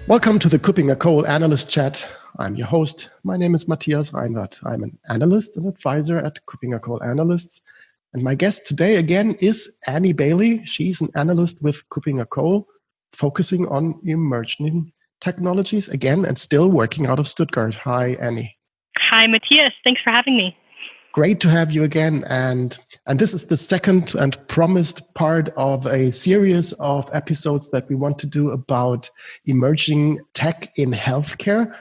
Welcome to the KuppingerCole Analyst Chat. I'm your host. My name is Matthias Reinwarth. I'm an analyst and advisor at KuppingerCole Analysts. And my guest today again is Annie Bailey. She's an analyst with KuppingerCole, focusing on emerging technologies again and still working out of Stuttgart. Hi, Annie. Hi, Matthias. Thanks for having me. Great to have you again. And this is the second and promised part of a series of episodes that we want to do about emerging tech in healthcare.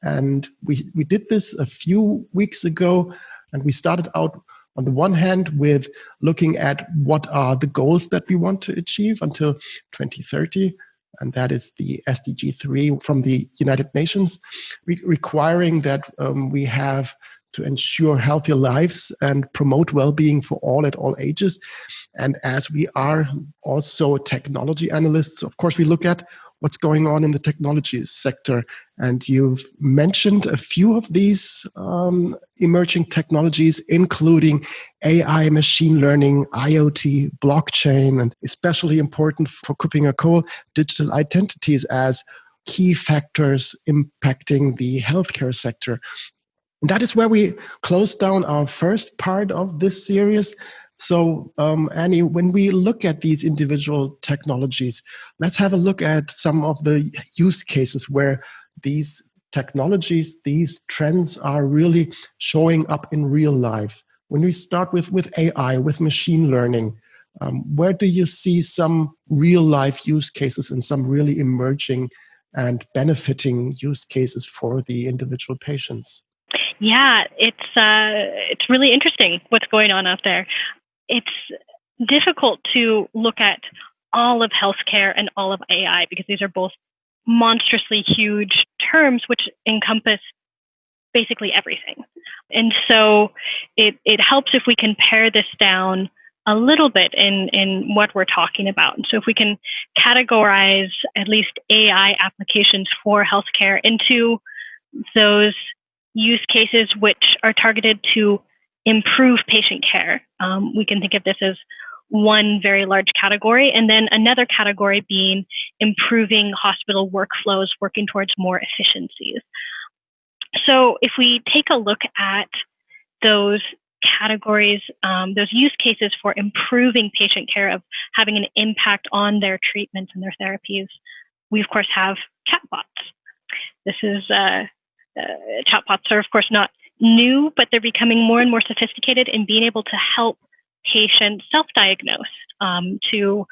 And we did this a few weeks ago, and we started out on the one hand with looking at what are the goals that we want to achieve until 2030. And that is the SDG 3 from the United Nations, requiring that we have to ensure healthier lives and promote well-being for all at all ages. And as we are also technology analysts, of course, we look at what's going on in the technology sector. And you've mentioned a few of these emerging technologies, including AI, machine learning, IoT, blockchain, and especially important for KuppingerCole, digital identities as key factors impacting the healthcare sector. And that is where we close down our first part of this series. So, Annie, when we look at these individual technologies, let's have a look at some of the use cases where these technologies, these trends are really showing up in real life. When we start with AI, with machine learning, where do you see some real life use cases and some really emerging and benefiting use cases for the individual patients? Yeah, it's really interesting what's going on out there. It's difficult to look at all of healthcare and all of AI because these are both monstrously huge terms which encompass basically everything. And so it helps if we can pare this down a little bit in what we're talking about. And so if we can categorize at least AI applications for healthcare into those use cases which are targeted to improve patient care. We can think of this as one very large category, and then another category being improving hospital workflows, working towards more efficiencies. So if we take a look at those categories, those use cases for improving patient care, of having an impact on their treatments and their therapies, we of course have chatbots. This is chatbots are, of course, not new, but they're becoming more and more sophisticated in being able to help patients self-diagnose, to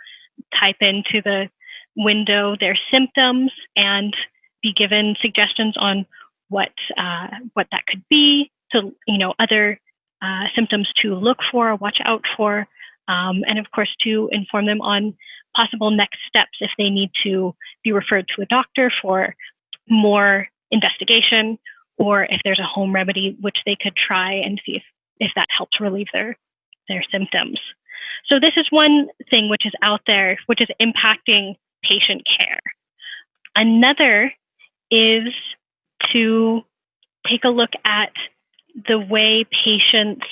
type into the window their symptoms and be given suggestions on what that could be, to other symptoms to look for or watch out for, and of course to inform them on possible next steps if they need to be referred to a doctor for more investigation, or if there's a home remedy which they could try and see if that helps relieve their symptoms. So this is one thing which is out there, which is impacting patient care. Another is to take a look at the way patients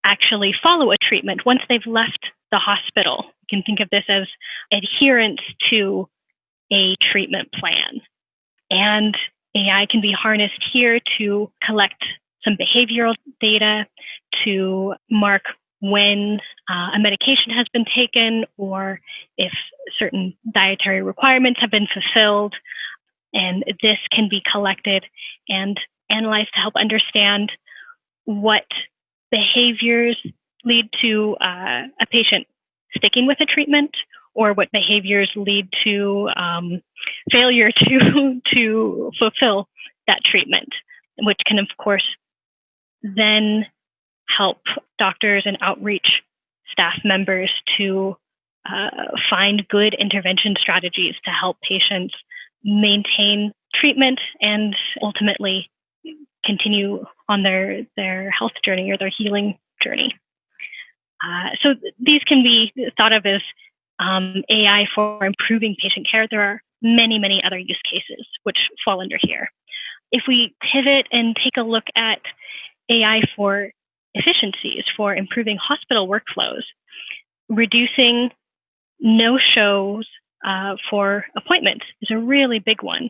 actually follow a treatment once they've left the hospital. You can think of this as adherence to a treatment plan. And AI can be harnessed here to collect some behavioral data, to mark when a medication has been taken, or if certain dietary requirements have been fulfilled. And this can be collected and analyzed to help understand what behaviors lead to a patient sticking with a treatment, or what behaviors lead to failure to fulfill that treatment, which can, of course, then help doctors and outreach staff members to find good intervention strategies to help patients maintain treatment and ultimately continue on their health journey or their healing journey. So these can be thought of as AI for improving patient care. There are many, many other use cases which fall under here. If we pivot and take a look at AI for efficiencies, for improving hospital workflows, reducing no-shows for appointments is a really big one.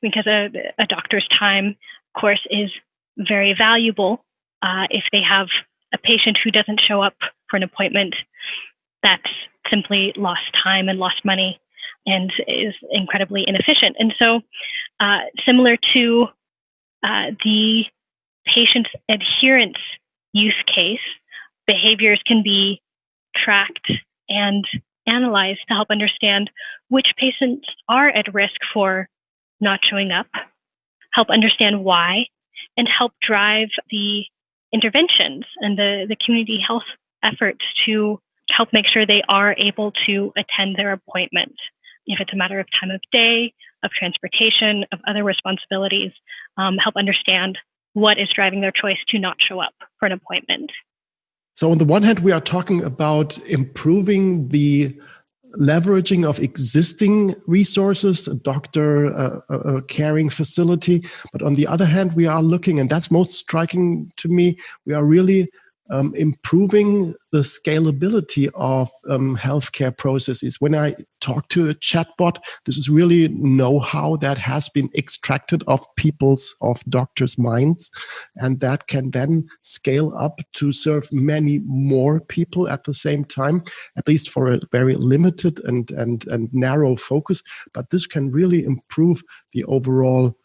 because a doctor's time, of course, is very valuable. If they have a patient who doesn't show up for an appointment, that's simply lost time and lost money and is incredibly inefficient. And so similar to the patient's adherence use case, behaviors can be tracked and analyzed to help understand which patients are at risk for not showing up, help understand why, and help drive the interventions and the community health efforts to help make sure they are able to attend their appointment. If it's a matter of time of day, of transportation, of other responsibilities, help understand what is driving their choice to not show up for an appointment. So on the one hand, we are talking about improving the leveraging of existing resources, a doctor, a caring facility. But on the other hand, we are looking, and that's most striking to me, we are really improving the scalability of healthcare processes. When I talk to a chatbot, this is really know-how that has been extracted of doctors' minds, and that can then scale up to serve many more people at the same time, at least for a very limited and narrow focus. But this can really improve the overall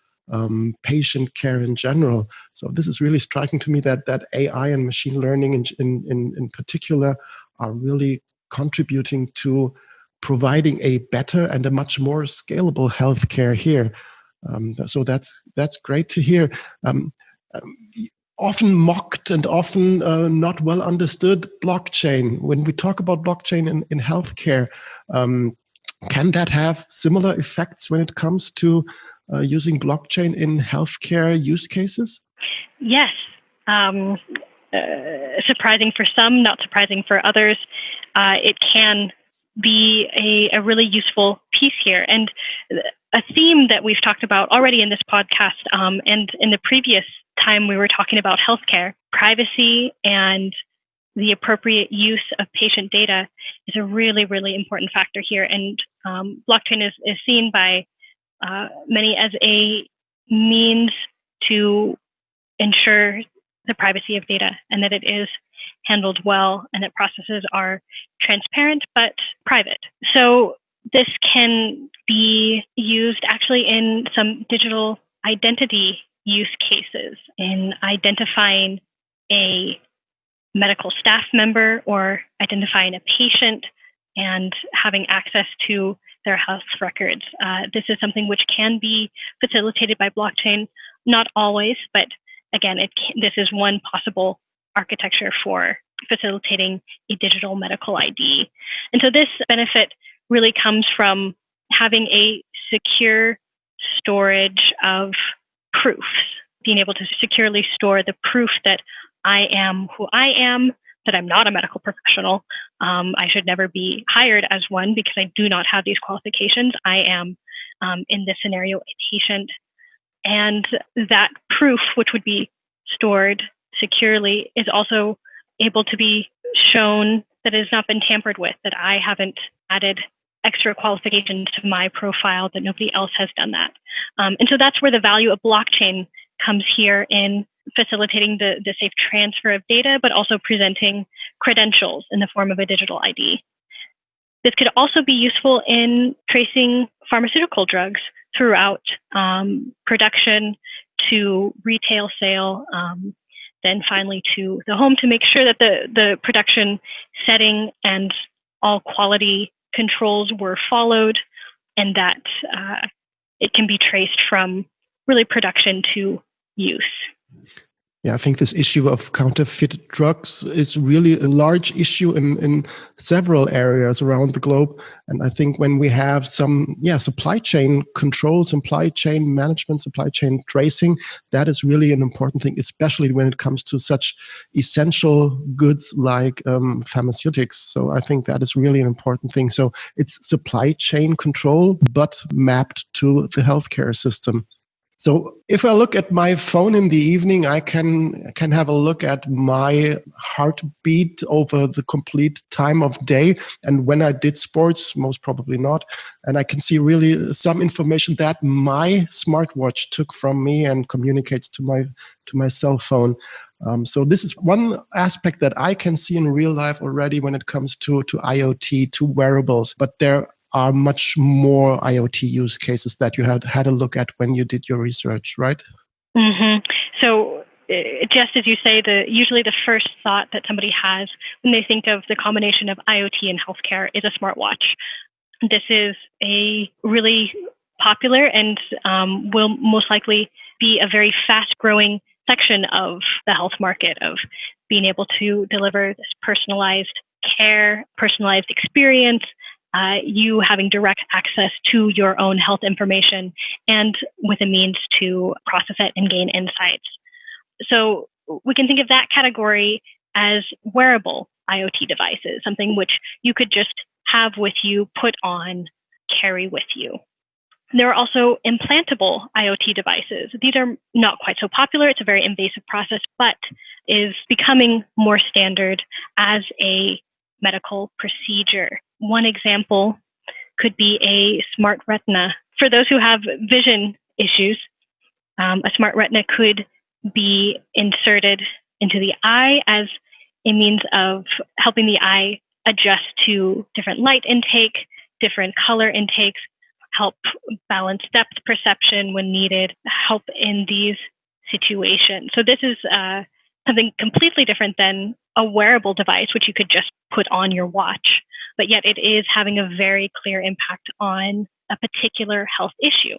patient care in general. So this is really striking to me that AI and machine learning in particular are really contributing to providing a better and a much more scalable healthcare here. So that's great to hear. Often mocked and often not well understood blockchain. When we talk about blockchain in healthcare, can that have similar effects when it comes to using blockchain in healthcare use cases? Yes. Surprising for some, not surprising for others. It can be a really useful piece here. And a theme that we've talked about already in this podcast and in the previous time we were talking about healthcare, privacy and the appropriate use of patient data is a really, really important factor here. And blockchain is seen by many as a means to ensure the privacy of data and that it is handled well and that processes are transparent but private. So this can be used actually in some digital identity use cases, in identifying a medical staff member or identifying a patient and having access to their health records. This is something which can be facilitated by blockchain, not always, but again, this is one possible architecture for facilitating a digital medical ID. And so this benefit really comes from having a secure storage of proofs, being able to securely store the proof that I am who I am, that I'm not a medical professional. I should never be hired as one because I do not have these qualifications. I am, in this scenario, a patient. And that proof, which would be stored securely, is also able to be shown that it has not been tampered with, that I haven't added extra qualifications to my profile, that nobody else has done that. And so that's where the value of blockchain comes here in facilitating the safe transfer of data, but also presenting credentials in the form of a digital ID. This could also be useful in tracing pharmaceutical drugs throughout production to retail sale, then finally to the home, to make sure that the production setting and all quality controls were followed and that it can be traced from really production to use. Yeah, I think this issue of counterfeit drugs is really a large issue in several areas around the globe. And I think when we have some supply chain control, supply chain management, supply chain tracing, that is really an important thing, especially when it comes to such essential goods like pharmaceutics. So I think that is really an important thing. So it's supply chain control, but mapped to the healthcare system. So if I look at my phone in the evening, I can have a look at my heartbeat over the complete time of day. And when I did sports, most probably not. And I can see really some information that my smartwatch took from me and communicates to my cell phone. So this is one aspect that I can see in real life already when it comes to IoT, to wearables. But there are much more IoT use cases that you had a look at when you did your research, right? Mm-hmm. So just as you say, usually the first thought that somebody has when they think of the combination of IoT and healthcare is a smartwatch. This is a really popular and will most likely be a very fast-growing section of the health market, of being able to deliver this personalized care, personalized experience, you having direct access to your own health information and with a means to process it and gain insights. So we can think of that category as wearable IoT devices, something which you could just have with you, put on, carry with you. There are also implantable IoT devices. These are not quite so popular. It's a very invasive process, but is becoming more standard as a medical procedure. One example could be a smart retina. For those who have vision issues, a smart retina could be inserted into the eye as a means of helping the eye adjust to different light intake, different color intakes, help balance depth perception when needed, help in these situations. So this is something completely different than a wearable device, which you could just put on your watch, but yet it is having a very clear impact on a particular health issue.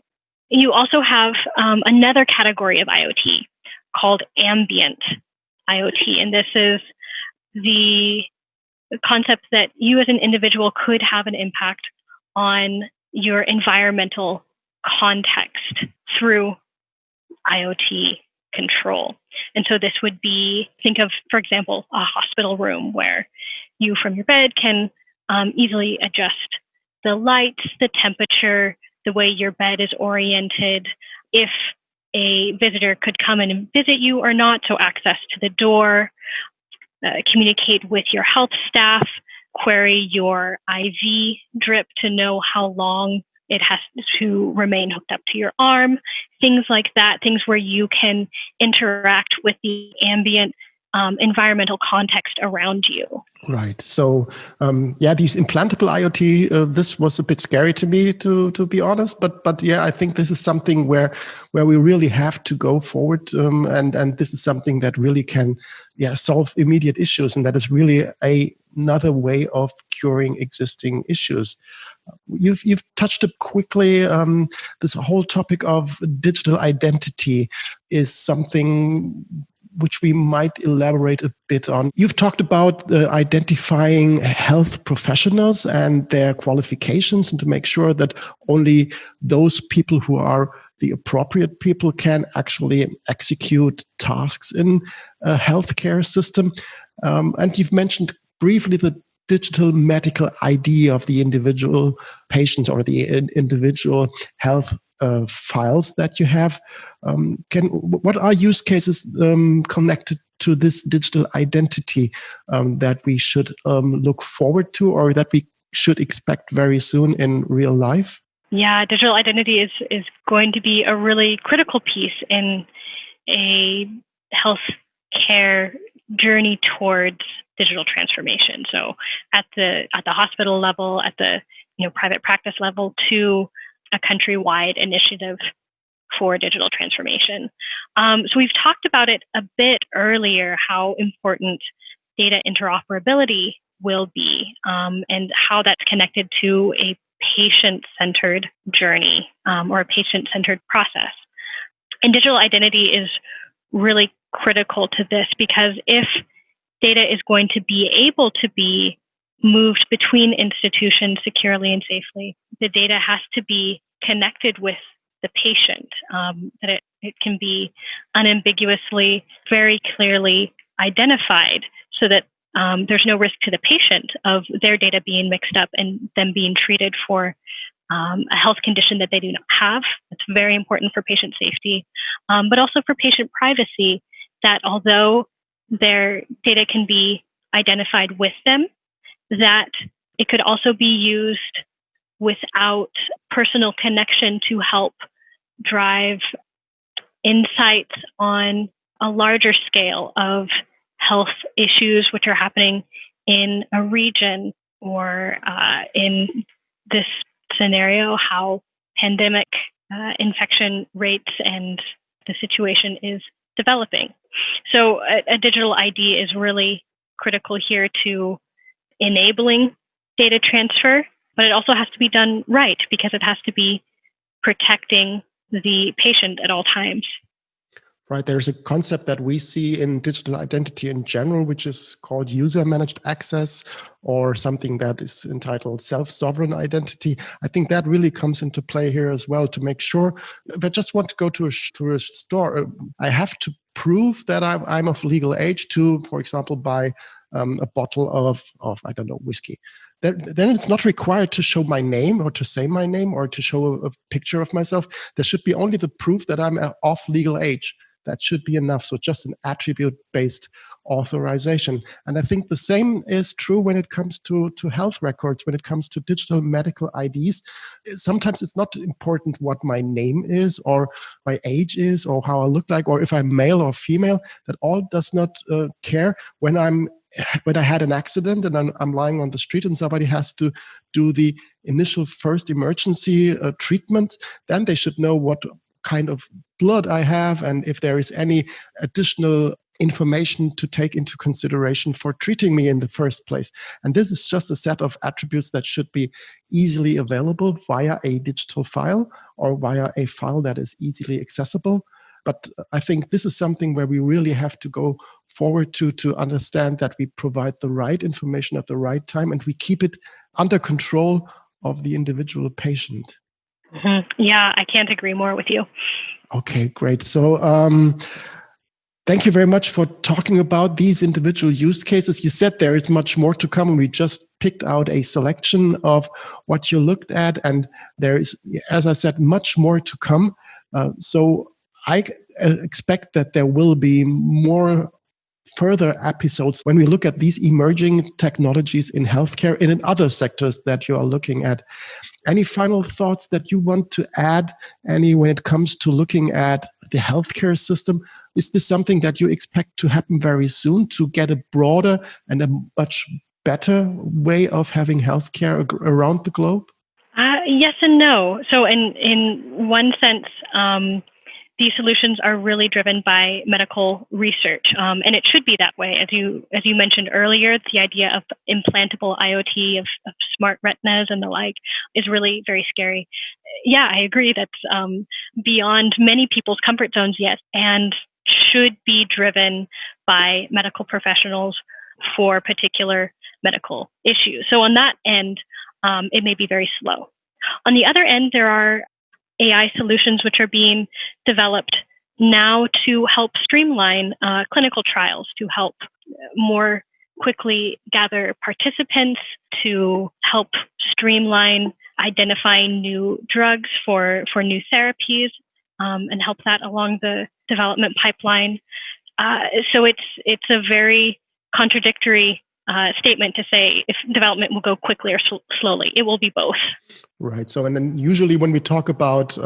You also have another category of IoT called Ambient IoT, and this is the concept that you as an individual could have an impact on your environmental context through IoT control. And so this would be, think of, for example, a hospital room where you from your bed can easily adjust the lights, the temperature, the way your bed is oriented, if a visitor could come in and visit you or not, so access to the door, communicate with your health staff, query your IV drip to know how long it has to remain hooked up to your arm, things like that, things where you can interact with the ambient environmental context around you. Right. So, these implantable IoT, this was a bit scary to me, to be honest. But yeah, I think this is something where we really have to go forward, and this is something that really can, solve immediate issues, and that is really another way of curing existing issues. You've touched up quickly. This whole topic of digital identity is something which we might elaborate a bit on. You've talked about identifying health professionals and their qualifications, and to make sure that only those people who are the appropriate people can actually execute tasks in a healthcare system. And you've mentioned briefly the digital medical ID of the individual patients or the individual health files that you have. What are use cases connected to this digital identity that we should look forward to, or that we should expect very soon in real life? Yeah, digital identity is going to be a really critical piece in a healthcare journey towards digital transformation. So at the hospital level, at the private practice level, to a countrywide initiative for digital transformation. So we've talked about it a bit earlier, how important data interoperability will be, and how that's connected to a patient-centered journey or a patient-centered process. And digital identity is really critical to this, because if data is going to be able to be moved between institutions securely and safely, the data has to be connected with the patient, that it can be unambiguously, very clearly identified, so that there's no risk to the patient of their data being mixed up and them being treated for a health condition that they do not have. It's very important for patient safety, but also for patient privacy, that although their data can be identified with them, that it could also be used without personal connection to help drive insights on a larger scale of health issues which are happening in a region, or in this scenario, how pandemic infection rates and the situation is developing. So a digital ID is really critical here to enabling data transfer, but it also has to be done right because it has to be protecting the patient at all times. Right. There's a concept that we see in digital identity in general, which is called user-managed access, or something that is entitled self-sovereign identity. I think that really comes into play here as well, to make sure if I just want to go to a store, I have to prove that I'm of legal age to, for example, buy a bottle of I don't know, whiskey. Then it's not required to show my name or to say my name or to show a picture of myself. There should be only the proof that I'm of legal age. That should be enough. So just an attribute-based authorization. And I think the same is true when it comes to health records, when it comes to digital medical IDs. Sometimes it's not important what my name is or my age is or how I look like or if I'm male or female. That all does not care when I had an accident and I'm lying on the street and somebody has to do the initial first emergency treatment. Then they should know what kind of blood I have and if there is any additional information to take into consideration for treating me in the first place. And this is just a set of attributes that should be easily available via a digital file or via a file that is easily accessible. But I think this is something where we really have to go forward to understand that we provide the right information at the right time and we keep it under control of the individual patient. Mm-hmm. Yeah, I can't agree more with you. Okay, great. So thank you very much for talking about these individual use cases. You said there is much more to come. We just picked out a selection of what you looked at, and there is, as I said, much more to come. So I expect that there will be more further episodes when we look at these emerging technologies in healthcare and in other sectors that you are looking at. Any final thoughts that you want to add, Annie, when it comes to looking at the healthcare system? Is this something that you expect to happen very soon, to get a broader and a much better way of having healthcare around the globe? Yes and no. So in one sense, these solutions are really driven by medical research, and it should be that way. As you mentioned earlier, the idea of implantable IoT, of smart retinas and the like, is really very scary. Yeah, I agree. That's beyond many people's comfort zones yet, and should be driven by medical professionals for particular medical issues. So on that end, it may be very slow. On the other end, there are AI solutions which are being developed now to help streamline clinical trials, to help more quickly gather participants, to help streamline identifying new drugs for new therapies, and help that along the development pipeline. So it's a very contradictory statement to say if development will go quickly or slowly. It will be both. Right. So, and then usually when we talk about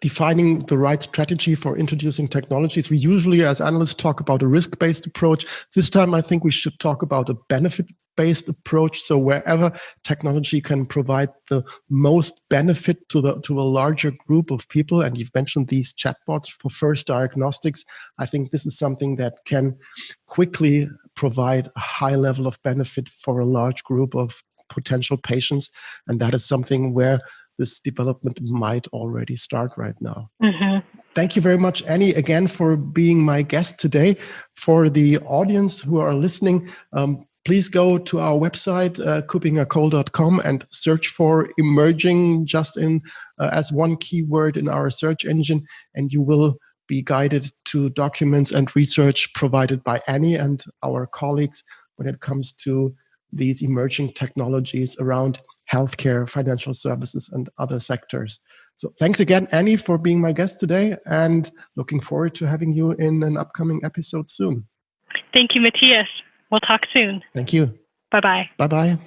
defining the right strategy for introducing technologies, we usually as analysts talk about a risk-based approach. This time, I think we should talk about a benefit-based approach. So wherever technology can provide the most benefit to a larger group of people, and you've mentioned these chatbots for first diagnostics, I think this is something that can quickly provide a high level of benefit for a large group of potential patients. And that is something where this development might already start right now. Mm-hmm. Thank you very much, Annie, again, for being my guest today. For the audience who are listening, please go to our website, KuppingerCole.com, and search for emerging just as one keyword in our search engine, and you will be guided to documents and research provided by Annie and our colleagues when it comes to these emerging technologies around healthcare, financial services, and other sectors. So thanks again, Annie, for being my guest today, and looking forward to having you in an upcoming episode soon. Thank you, Matthias. We'll talk soon. Thank you. Bye-bye. Bye-bye.